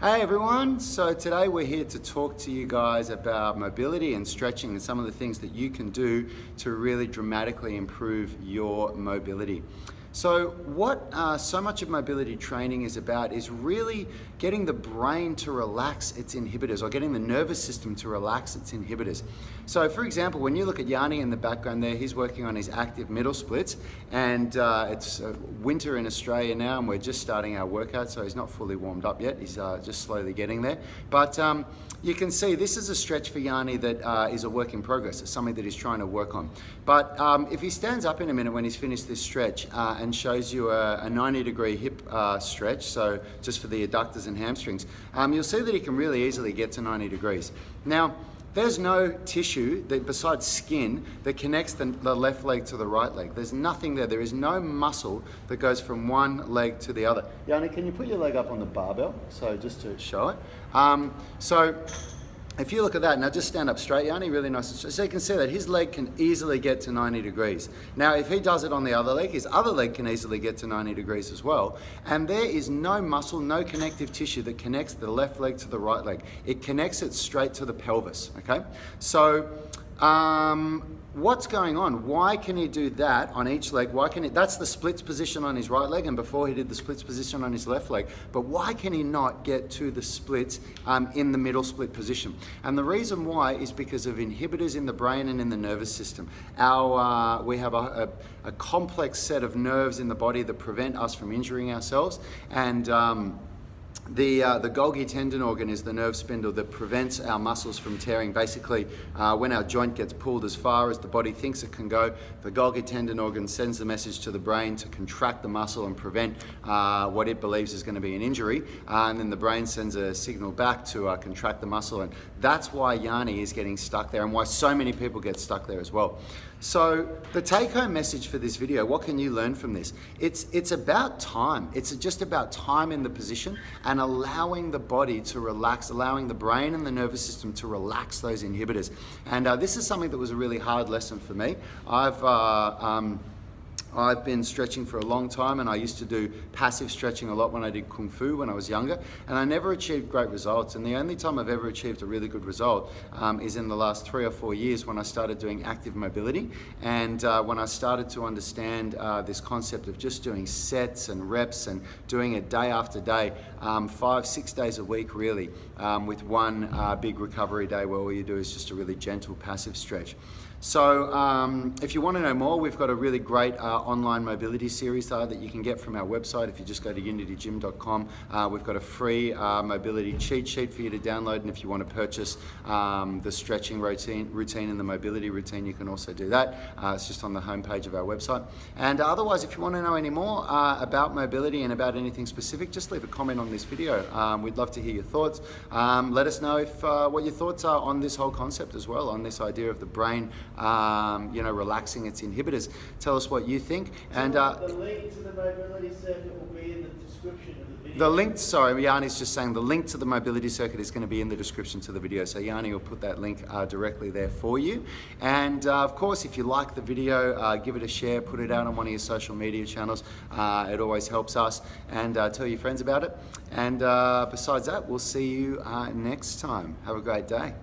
Hey everyone, so today we're here to talk to you guys about mobility and stretching and some of the things that you can do to really dramatically improve your mobility. So what so much of mobility training is about is really getting the brain to relax its inhibitors, or getting the nervous system to relax its inhibitors. So for example, when you look at Yanni in the background there, he's working on his active middle splits, and it's winter in Australia now and we're just starting our workout, so he's not fully warmed up yet. He's just slowly getting there. But you can see this is a stretch for Yanni that is a work in progress. It's something that he's trying to work on. But if he stands up in a minute when he's finished this stretch and shows you a 90-degree hip stretch, so just for the adductors and hamstrings, you'll see that he can really easily get to 90 degrees. Now, there's no tissue that, besides skin, that connects the left leg to the right leg. There's nothing there. There is no muscle that goes from one leg to the other. Yanni, can you put your leg up on the barbell? So just to show it. So if you look at that, now just stand up straight, Yanni, really nice. So you can see that his leg can easily get to 90 degrees. Now, if he does it on the other leg, his other leg can easily get to 90 degrees as well. And there is no muscle, no connective tissue that connects the left leg to the right leg. It connects it straight to the pelvis, okay? So, what's going on? Why can he do that on each leg? Why can he, that's the splits position on his right leg, and before he did the splits position on his left leg. But why can he not get to the splits in the middle split position? And the reason why is because of inhibitors in the brain and in the nervous system. We have a complex set of nerves in the body that prevent us from injuring ourselves, and the Golgi tendon organ is the nerve spindle that prevents our muscles from tearing. Basically, when our joint gets pulled as far as the body thinks it can go, the Golgi tendon organ sends the message to the brain to contract the muscle and prevent what it believes is going to be an injury. And then the brain sends a signal back to contract the muscle. And that's why Yanni is getting stuck there, and why so many people get stuck there as well. So the take-home message for this video, what can you learn from this? It's about time. It's just about time in the position and allowing the body to relax, allowing the brain and the nervous system to relax those inhibitors. And this is something that was a really hard lesson for me. I've been stretching for a long time, and I used to do passive stretching a lot when I did Kung Fu when I was younger, and I never achieved great results. And the only time I've ever achieved a really good result is in the last 3 or 4 years when I started doing active mobility, and when I started to understand this concept of just doing sets and reps and doing it day after day, 5-6 days a week really, with one big recovery day where all you do is just a really gentle passive stretch. So if you want to know more, we've got a really great online mobility series that you can get from our website. If you just go to unitygym.com, we've got a free mobility cheat sheet for you to download. And if you want to purchase the stretching routine and the mobility routine, you can also do that. It's just on the homepage of our website. And otherwise, if you want to know any more about mobility and about anything specific, just leave a comment on this video. We'd love to hear your thoughts. Let us know if what your thoughts are on this whole concept as well, on this idea of the brain relaxing its inhibitors. Tell us what you think. And the link to the mobility circuit will be in the description of the video. The link, sorry, Yanni's just saying the link to the mobility circuit is going to be in the description to the video. So Yanni will put that link directly there for you. And of course, if you like the video, give it a share, put it out on one of your social media channels. It always helps us. And tell your friends about it. And besides that, we'll see you next time. Have a great day.